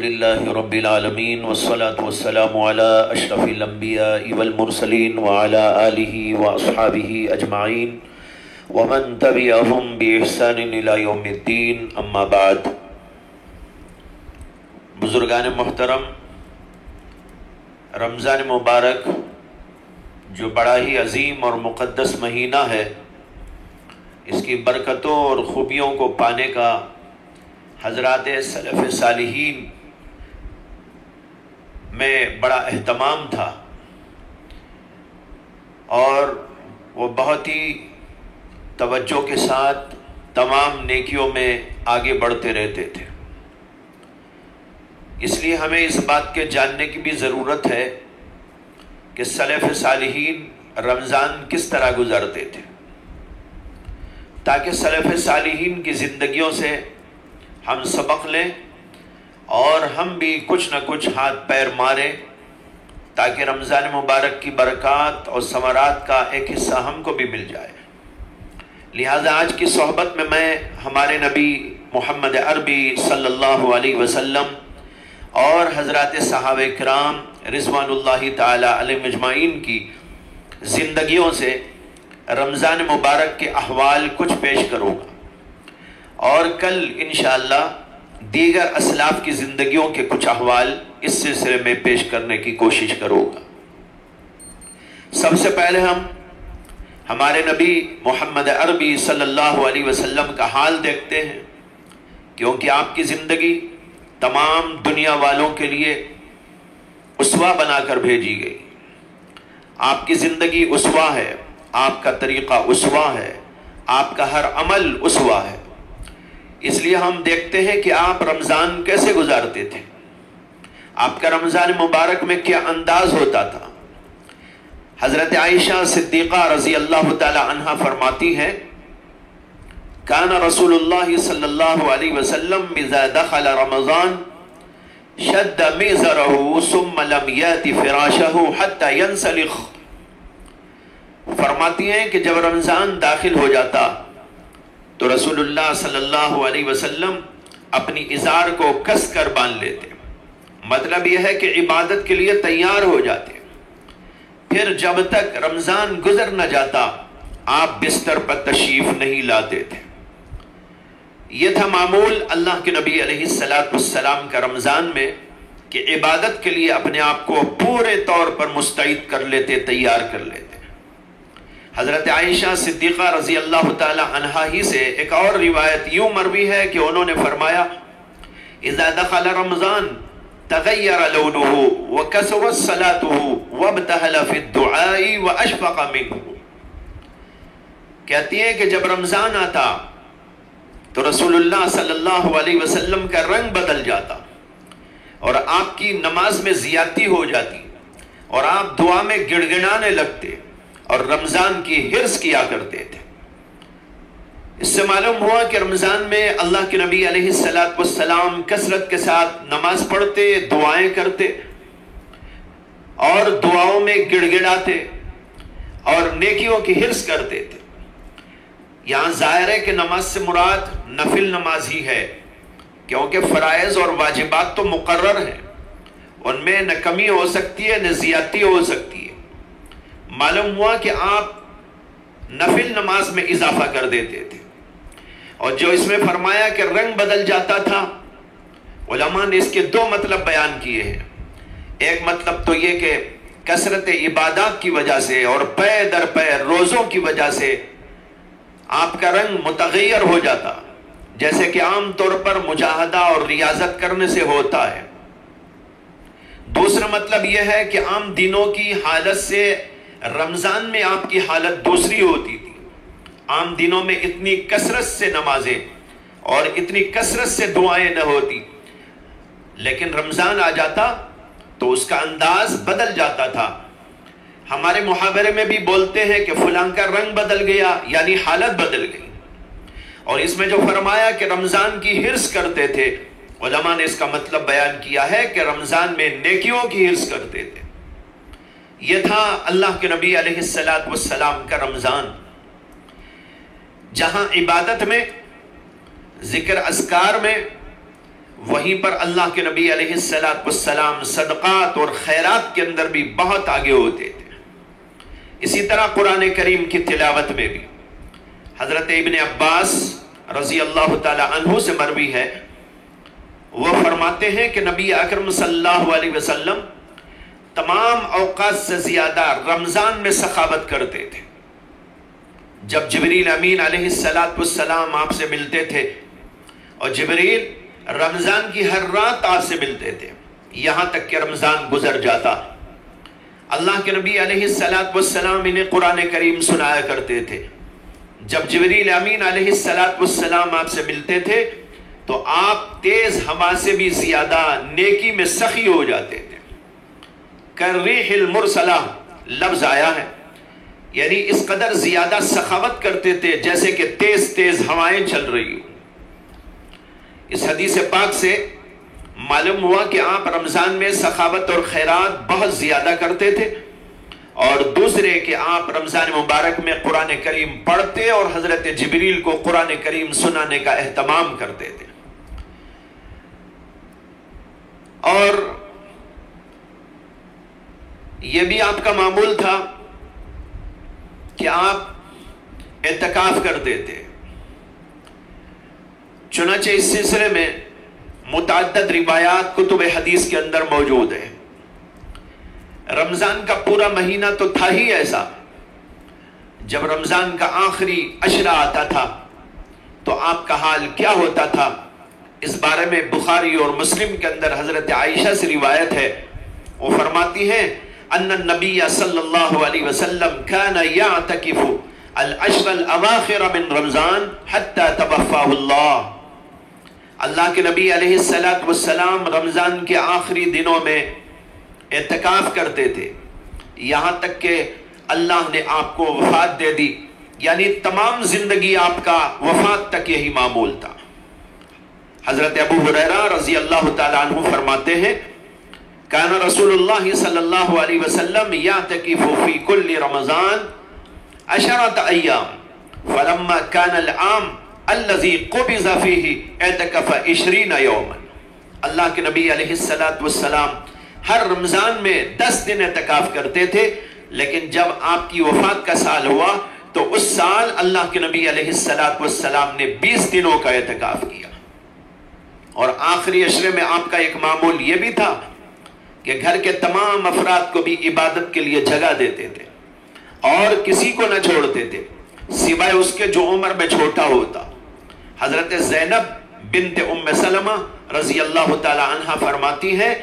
لله رب العالمين والصلاة والسلام على أشرف الأنبياء والمرسلين وعلى آله وأصحابه أجمعين ومن تبعهم بإحسان إلى يوم الدين أما بعد. بزرگان محترم، رمضان مبارک جو بڑا ہی عظیم اور مقدس مہینہ ہے، اس کی برکتوں اور خوبیوں کو پانے کا حضرات سلف صالحین میں بڑا اہتمام تھا اور وہ بہت ہی توجہ کے ساتھ تمام نیکیوں میں آگے بڑھتے رہتے تھے. اس لیے ہمیں اس بات کے جاننے کی بھی ضرورت ہے کہ سلف صالحین رمضان کس طرح گزارتے تھے، تاکہ سلف صالحین کی زندگیوں سے ہم سبق لیں اور ہم بھی کچھ نہ کچھ ہاتھ پیر ماریں، تاکہ رمضان مبارک کی برکات اور ثمرات کا ایک حصہ ہم کو بھی مل جائے. لہذا آج کی صحبت میں ہمارے نبی محمد عربی صلی اللہ علیہ وسلم اور حضرات صحابہ کرام رضوان اللہ تعالی علیہم اجمعین کی زندگیوں سے رمضان مبارک کے احوال کچھ پیش کروں گا، اور کل انشاءاللہ دیگر اسلاف کی زندگیوں کے کچھ احوال اس سلسلے میں پیش کرنے کی کوشش کروں گا. سب سے پہلے ہم ہمارے نبی محمد عربی صلی اللہ علیہ وسلم کا حال دیکھتے ہیں، کیونکہ آپ کی زندگی تمام دنیا والوں کے لیے اسوہ بنا کر بھیجی گئی. آپ کی زندگی اسوہ ہے، آپ کا طریقہ اسوہ ہے، آپ کا ہر عمل اسوہ ہے. اس لیے ہم دیکھتے ہیں کہ آپ رمضان کیسے گزارتے تھے، آپ کا رمضان مبارک میں کیا انداز ہوتا تھا. حضرت عائشہ صدیقہ رضی اللہ تعالی عنہا فرماتی ہیں، کان رسول اللہ صلی اللہ علیہ وسلم اذا دخل رمضان شد میزرہ ثم لم یات فراشہ حتی ینسلخ. فرماتی ہیں کہ جب رمضان داخل ہو جاتا تو رسول اللہ صلی اللہ علیہ وسلم اپنی ازار کو کس کر باندھ لیتے. مطلب یہ ہے کہ عبادت کے لیے تیار ہو جاتے. پھر جب تک رمضان گزر نہ جاتا آپ بستر پر تشریف نہیں لاتے تھے. یہ تھا معمول اللہ کے نبی علیہ السلام کا رمضان میں، کہ عبادت کے لیے اپنے آپ کو پورے طور پر مستعد کر لیتے، تیار کر لیتے. حضرت عائشہ صدیقہ رضی اللہ تعالی عنہا ہی سے ایک اور روایت یوں مروی ہے کہ انہوں نے فرمایا، اذا دخل رمضان تغیر لونہ وکثرت صلاتہ وابتہل فی الدعاء واشفق منہ. کہتی ہیں کہ جب رمضان آتا تو رسول اللہ صلی اللہ علیہ وسلم کا رنگ بدل جاتا اور آپ کی نماز میں زیادتی ہو جاتی اور آپ دعا میں گڑ گڑانے لگتے اور رمضان کی حرص کیا کرتے تھے. اس سے معلوم ہوا کہ رمضان میں اللہ کے نبی علیہ السلام کثرت کے ساتھ نماز پڑھتے، دعائیں کرتے اور دعاؤں میں گڑ گڑاتے اور نیکیوں کی حرص کرتے تھے. یہاں ظاہر ہے کہ نماز سے مراد نفل نماز ہی ہے، کیونکہ فرائض اور واجبات تو مقرر ہیں، ان میں نہ کمی ہو سکتی ہے نہ زیادتی ہو سکتی ہے. معلوم ہوا کہ آپ نفل نماز میں اضافہ کر دیتے تھے، اور جو اس میں فرمایا کہ رنگ بدل جاتا تھا، علماء نے اس کے دو مطلب بیان کیے ہیں. ایک مطلب تو یہ کہ کثرت عبادات کی وجہ سے اور پے در پے روزوں کی وجہ سے آپ کا رنگ متغیر ہو جاتا، جیسے کہ عام طور پر مجاہدہ اور ریاضت کرنے سے ہوتا ہے. دوسرا مطلب یہ ہے کہ عام دنوں کی حالت سے رمضان میں آپ کی حالت دوسری ہوتی تھی. عام دنوں میں اتنی کثرت سے نمازیں اور اتنی کثرت سے دعائیں نہ ہوتی، لیکن رمضان آ جاتا تو اس کا انداز بدل جاتا تھا. ہمارے محاورے میں بھی بولتے ہیں کہ فلاں کا رنگ بدل گیا، یعنی حالت بدل گئی. اور اس میں جو فرمایا کہ رمضان کی حرص کرتے تھے، علماء نے اس کا مطلب بیان کیا ہے کہ رمضان میں نیکیوں کی حرص کرتے تھے. یہ تھا اللہ کے نبی علیہ السلام کا رمضان، جہاں عبادت میں، ذکر اذکار میں، وہیں پر اللہ کے نبی علیہ السلام صدقات اور خیرات کے اندر بھی بہت آگے ہوتے تھے۔ اسی طرح قرآن کریم کی تلاوت میں بھی حضرت ابن عباس رضی اللہ تعالی عنہ سے مروی ہے، وہ فرماتے ہیں کہ نبی اکرم صلی اللہ علیہ وسلم تمام اوقات سے زیادہ رمضان میں سخاوت کرتے تھے۔ جب جبریل امین علیہ السلام آپ سے ملتے تھے، اور جبریل رمضان کی ہر رات آپ سے ملتے تھے یہاں تک کہ رمضان گزر جاتا، اللہ کے نبی علیہ السلام انہیں قرآن کریم سنایا کرتے تھے۔ جب جبریل امین علیہ السلام آپ سے ملتے تھے تو آپ تیز ہوا سے بھی زیادہ نیکی میں سخی ہو جاتے تھے۔ کالریح المرسلہ لفظ آیا ہے، یعنی اس قدر زیادہ سخاوت کرتے تھے جیسے کہ تیز تیز ہوائیں چل رہی ہوں۔ اس حدیث پاک سے معلوم ہوا کہ آپ رمضان میں سخاوت اور خیرات بہت زیادہ کرتے تھے، اور دوسرے کہ آپ رمضان مبارک میں قرآن کریم پڑھتے اور حضرت جبریل کو قرآن کریم سنانے کا اہتمام کرتے تھے۔ اور یہ بھی آپ کا معمول تھا کہ آپ اعتکاف کرتے تھے، چنانچہ اس سلسلے میں متعدد روایات کتب حدیث کے اندر موجود ہیں۔ رمضان کا پورا مہینہ تو تھا ہی ایسا، جب رمضان کا آخری عشرہ آتا تھا تو آپ کا حال کیا ہوتا تھا، اس بارے میں بخاری اور مسلم کے اندر حضرت عائشہ سے روایت ہے، وہ فرماتی ہیں ان النبی صلی اللہ علیہ وسلم كان يعتکف العشر الاواخر من رمضان حتى توفاه اللہ۔ اللہ کے نبی علیہ السلام رمضان کے آخری دنوں میں اعتکاف کرتے تھے یہاں تک کہ اللہ نے آپ کو وفات دے دی، یعنی تمام زندگی آپ کا وفات تک یہی معمول تھا۔ حضرت ابو ہریرہ رضی اللہ تعالی عنہ فرماتے ہیں کان رسول اللہ صلی اللہ علیہ وسلم یعتکف فی کل رمضان 10 ایام فلما کان العام الذي قبض فيه اعتکف 20 یوما۔ اللہ کے نبی علیہ السلام ہر رمضان میں 10 دن اعتکاف کرتے تھے، لیکن جب آپ کی وفات کا سال ہوا تو اس سال اللہ کے نبی علیہ السلام نے 20 دنوں کا اعتکاف کیا۔ اور آخری عشرے میں آپ کا ایک معمول یہ بھی تھا کہ گھر کے تمام افراد کو بھی عبادت کے لیے جگہ دیتے تھے اور کسی کو نہ چھوڑتے تھے سوائے اس کے جو عمر میں چھوٹا ہوتا۔ حضرت زینب بنت ام سلمہ رضی اللہ تعالی عنہ فرماتی ہیں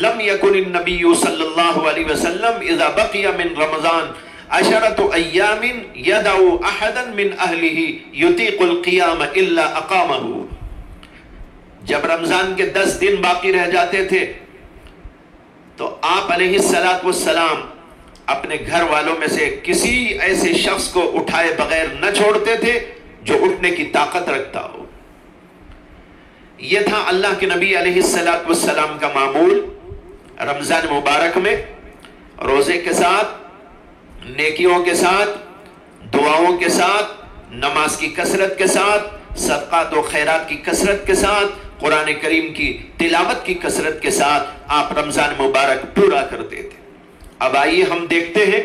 لم یکن النبی صلی اللہ علیہ وسلم اذا بقی من رمضان 10 ایام یدعو احدا من اہلہ یطیق القیام الا اقامہ۔ جب رمضان کے 10 دن باقی رہ جاتے تھے تو آپ علیہ السلام اپنے گھر والوں میں سے کسی ایسے شخص کو اٹھائے بغیر نہ چھوڑتے تھے جو اٹھنے کی طاقت رکھتا ہو۔ یہ تھا اللہ کے نبی علیہ السلام کا معمول رمضان مبارک میں، روزے کے ساتھ، نیکیوں کے ساتھ، دعاؤں کے ساتھ، نماز کی کثرت کے ساتھ، صدقات و خیرات کی کثرت کے ساتھ، قرآن کریم کی تلاوت کی کثرت کے ساتھ آپ رمضان مبارک پورا کرتے تھے۔ اب آئیے ہم دیکھتے ہیں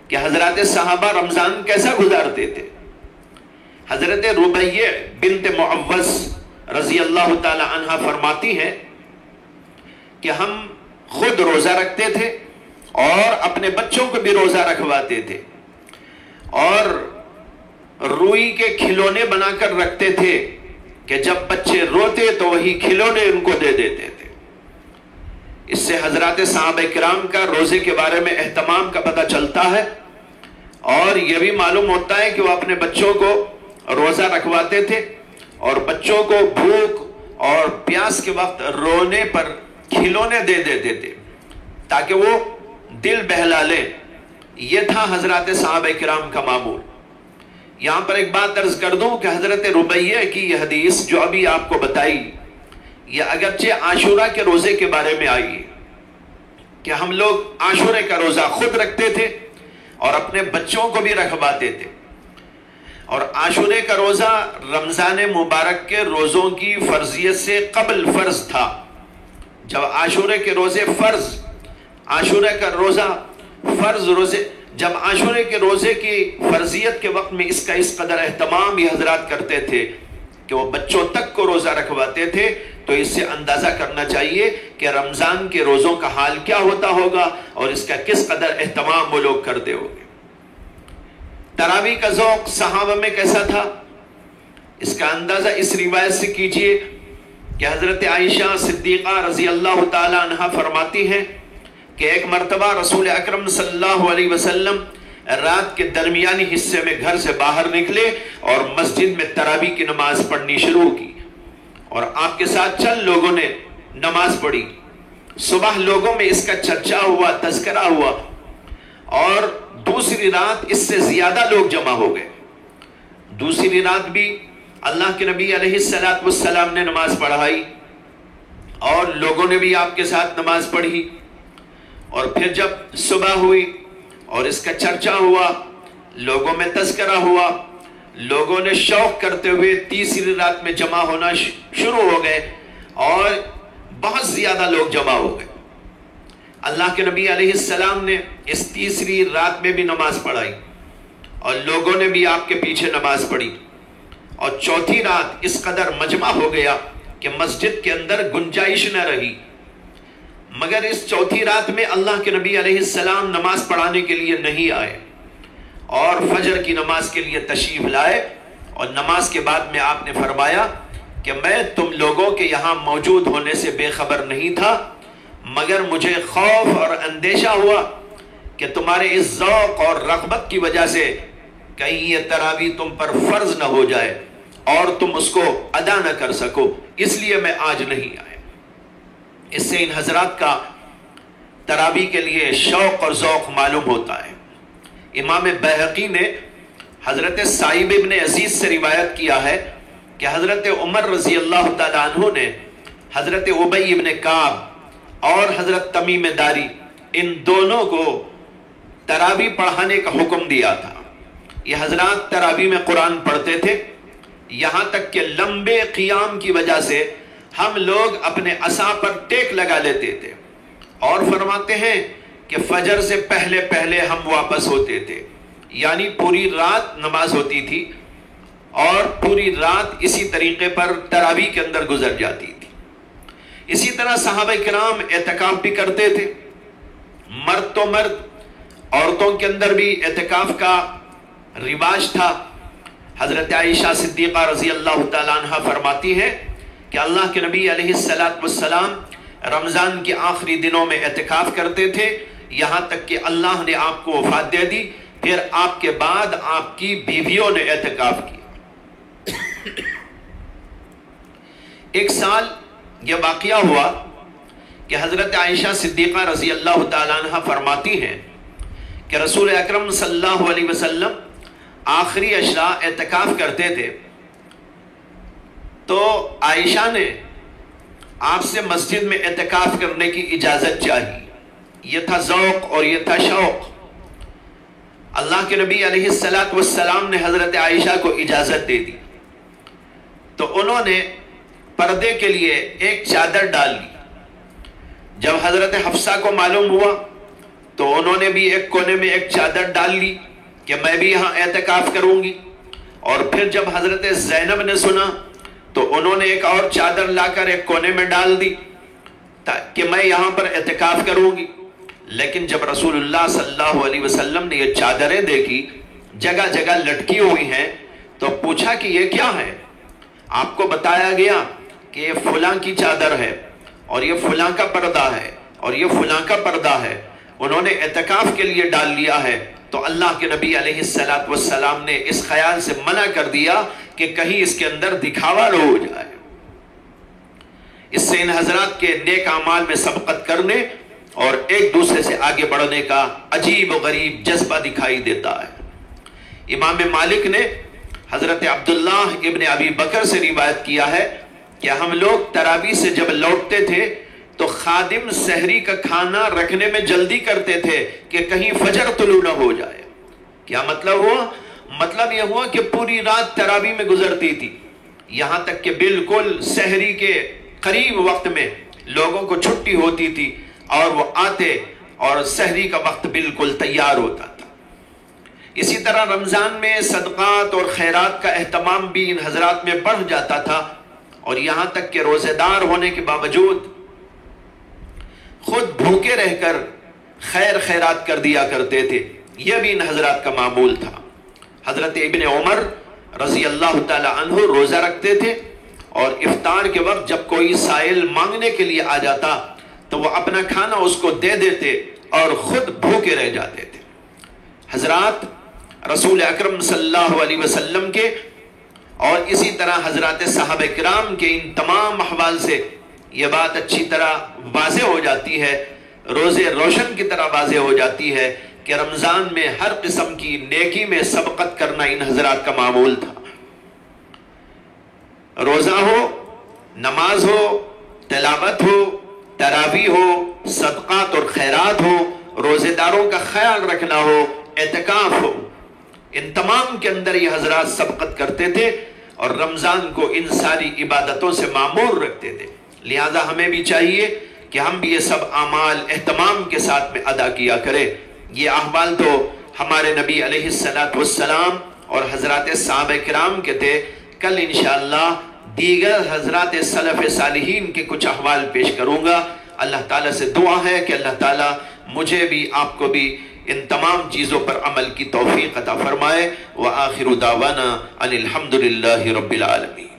کہ حضرات صحابہ رمضان کیسا گزارتے تھے۔ حضرت ربیع بنت معوذ رضی اللہ تعالی عنہ فرماتی ہیں کہ ہم خود روزہ رکھتے تھے اور اپنے بچوں کو بھی روزہ رکھواتے تھے، اور روئی کے کھلونے بنا کر رکھتے تھے کہ جب بچے روتے تو وہی کھلونے ان کو دے دیتے تھے۔ اس سے حضرات صحابہ کرام کا روزے کے بارے میں اہتمام کا پتہ چلتا ہے، اور یہ بھی معلوم ہوتا ہے کہ وہ اپنے بچوں کو روزہ رکھواتے تھے اور بچوں کو بھوک اور پیاس کے وقت رونے پر کھلونے دے دیتے تھے تاکہ وہ دل بہلا لیں۔ یہ تھا حضرات صحابہ کرام کا معمول۔ یہاں پر ایک بات عرض کر دوں کہ حضرت ربیع کی یہ حدیث جو ابھی آپ کو بتائی، یہ اگرچہ عاشورہ کے روزے کے بارے میں آئی کہ ہم لوگ عاشورے کا روزہ خود رکھتے تھے اور اپنے بچوں کو بھی رکھواتے تھے، اور عاشورے کا روزہ رمضان مبارک کے روزوں کی فرضیت سے قبل فرض تھا. جب عاشورے کے روزے عاشورے کا روزہ فرض روزے جب عاشورے کے روزے کی فرضیت کے وقت میں اس کا اس قدر اہتمام یہ حضرات کرتے تھے کہ وہ بچوں تک کو روزہ رکھواتے تھے، تو اس سے اندازہ کرنا چاہیے کہ رمضان کے روزوں کا حال کیا ہوتا ہوگا اور اس کا کس قدر اہتمام وہ لوگ کرتے ہوں گے. تراویح کا ذوق صحابہ میں کیسا تھا؟ اس کا اندازہ اس روایت سے کیجئے کہ حضرت عائشہ صدیقہ رضی اللہ تعالی عنہ فرماتی ہیں کہ ایک مرتبہ رسول اکرم صلی اللہ علیہ وسلم رات کے درمیانی حصے میں گھر سے باہر نکلے اور مسجد میں تراویح کی نماز پڑھنی شروع کی، اور آپ کے ساتھ چند لوگوں نے نماز پڑھی. صبح لوگوں میں اس کا چرچا ہوا، تذکرہ ہوا، اور دوسری رات اس سے زیادہ لوگ جمع ہو گئے. دوسری رات بھی اللہ کے نبی علیہ السلام نے نماز پڑھائی اور لوگوں نے بھی آپ کے ساتھ نماز پڑھی. اور پھر جب صبح ہوئی اور اس کا چرچا ہوا، لوگوں میں تذکرہ ہوا، لوگوں نے شوق کرتے ہوئے تیسری رات میں جمع ہونا شروع ہو گئے اور بہت زیادہ لوگ جمع ہو گئے. اللہ کے نبی علیہ السلام نے اس تیسری رات میں بھی نماز پڑھائی اور لوگوں نے بھی آپ کے پیچھے نماز پڑھی، اور چوتھی رات اس قدر مجمع ہو گیا کہ مسجد کے اندر گنجائش نہ رہی. مگر اس چوتھی رات میں اللہ کے نبی علیہ السلام نماز پڑھانے کے لیے نہیں آئے اور فجر کی نماز کے لیے تشریف لائے، اور نماز کے بعد میں آپ نے فرمایا کہ میں تم لوگوں کے یہاں موجود ہونے سے بے خبر نہیں تھا، مگر مجھے خوف اور اندیشہ ہوا کہ تمہارے اس ذوق اور رغبت کی وجہ سے کہیں یہ تراویح تم پر فرض نہ ہو جائے اور تم اس کو ادا نہ کر سکو، اس لیے میں آج نہیں آیا. اس سے ان حضرات کا تراویح کے لیے شوق اور ذوق معلوم ہوتا ہے. امام بہقی نے حضرت سائب ابن عزیز سے روایت کیا ہے کہ حضرت عمر رضی اللہ تعالیٰ عنہ نے حضرت ابی ابن کعب اور حضرت تمیم داری ان دونوں کو تراویح پڑھانے کا حکم دیا تھا. یہ حضرات تراویح میں قرآن پڑھتے تھے، یہاں تک کہ لمبے قیام کی وجہ سے ہم لوگ اپنے عصا پر ٹیک لگا لیتے تھے، اور فرماتے ہیں کہ فجر سے پہلے پہلے ہم واپس ہوتے تھے. یعنی پوری رات نماز ہوتی تھی اور پوری رات اسی طریقے پر تراویح کے اندر گزر جاتی تھی. اسی طرح صحابہ کرام اعتکاف بھی کرتے تھے. مرد تو مرد، عورتوں کے اندر بھی اعتکاف کا رواج تھا. حضرت عائشہ صدیقہ رضی اللہ تعالیٰ عنہ فرماتی ہے کہ اللہ کے نبی علیہ السلام رمضان کے آخری دنوں میں اعتکاف کرتے تھے، یہاں تک کہ اللہ نے آپ کو وفات دے دی. پھر آپ کے بعد آپ کی بیویوں نے اعتکاف کیا. ایک سال یہ واقعہ ہوا کہ حضرت عائشہ صدیقہ رضی اللہ تعالیٰ عنہ فرماتی ہیں کہ رسول اکرم صلی اللہ علیہ وسلم آخری عشرہ اعتکاف کرتے تھے، تو عائشہ نے آپ سے مسجد میں اعتکاف کرنے کی اجازت چاہی. یہ تھا ذوق اور یہ تھا شوق. اللہ کے نبی علیہ السلام نے حضرت عائشہ کو اجازت دے دی، تو انہوں نے پردے کے لیے ایک چادر ڈال لی. جب حضرت حفصہ کو معلوم ہوا تو انہوں نے بھی ایک کونے میں ایک چادر ڈال لی کہ میں بھی یہاں اعتکاف کروں گی. اور پھر جب حضرت زینب نے سنا تو انہوں نے ایک اور چادر لا کر ایک کونے میں ڈال دی کہ میں یہاں پر اعتکاف کروں گی. لیکن جب رسول اللہ صلی اللہ علیہ وسلم نے یہ چادریں دیکھی جگہ جگہ لٹکی ہوئی ہیں تو پوچھا کہ یہ کیا ہے؟ آپ کو بتایا گیا کہ یہ فلاں کی چادر ہے اور یہ فلاں کا پردہ ہے اور یہ فلاں کا پردہ ہے. انہوں نے اعتکاف کے لیے ڈال لیا ہے. تو اللہ کے نبی علیہ السلام نے اس خیال سے منع کر دیا کہ کہیں اس کے اندر دکھاوا نہ ہو جائے. اس سے ان حضرات کے نیک اعمال میں سبقت کرنے اور ایک دوسرے سے آگے بڑھنے کا عجیب و غریب جذبہ دکھائی دیتا ہے. امام مالک نے حضرت عبداللہ ابن ابی بکر سے روایت کیا ہے کہ ہم لوگ تراویح سے جب لوٹتے تھے تو خادم سحری کا کھانا رکھنے میں جلدی کرتے تھے کہ کہیں فجر طلوع نہ ہو جائے. کیا مطلب ہوا؟ مطلب یہ ہوا کہ پوری رات تراویح میں گزرتی تھی، یہاں تک کہ بالکل سحری کے قریب وقت میں لوگوں کو چھٹی ہوتی تھی اور وہ آتے اور سحری کا وقت بالکل تیار ہوتا تھا۔ اسی طرح رمضان میں صدقات اور خیرات کا اہتمام بھی ان حضرات میں بڑھ جاتا تھا، اور یہاں تک کہ روزے دار ہونے کے باوجود خود بھوکے رہ کر خیر خیرات کر دیا کرتے تھے۔ یہ بھی ان حضرات کا معمول تھا۔ حضرت ابن عمر رضی اللہ تعالی عنہ روزہ رکھتے تھے، اور افطار کے وقت جب کوئی سائل مانگنے کے لیے آ جاتا تو وہ اپنا کھانا اس کو دے دیتے اور خود بھوکے رہ جاتے تھے۔ حضرات رسول اکرم صلی اللہ علیہ وسلم کے اور اسی طرح حضرات صحابہ کرام کے ان تمام احوال سے یہ بات اچھی طرح واضح ہو جاتی ہے، روزے روشن کی طرح واضح ہو جاتی ہے کہ رمضان میں ہر قسم کی نیکی میں سبقت کرنا ان حضرات کا معمول تھا۔ روزہ ہو، نماز ہو، تلاوت ہو، تراویح ہو، صدقات اور خیرات ہو، روزے داروں کا خیال رکھنا ہو، اعتکاف ہو، ان تمام کے اندر یہ حضرات سبقت کرتے تھے اور رمضان کو ان ساری عبادتوں سے معمور رکھتے تھے۔ لہذا ہمیں بھی چاہیے کہ ہم بھی یہ سب اعمال اہتمام کے ساتھ میں ادا کیا کریں۔ یہ احوال تو ہمارے نبی علیہ السلام اور حضرات صحابہ کرام کے تھے۔ کل انشاءاللہ دیگر حضرات سلف صالحین کے کچھ احوال پیش کروں گا۔ اللہ تعالیٰ سے دعا ہے کہ اللہ تعالیٰ مجھے بھی آپ کو بھی ان تمام چیزوں پر عمل کی توفیق عطا فرمائے۔ وآخر دعوانا ان الحمد للہ رب العالمین۔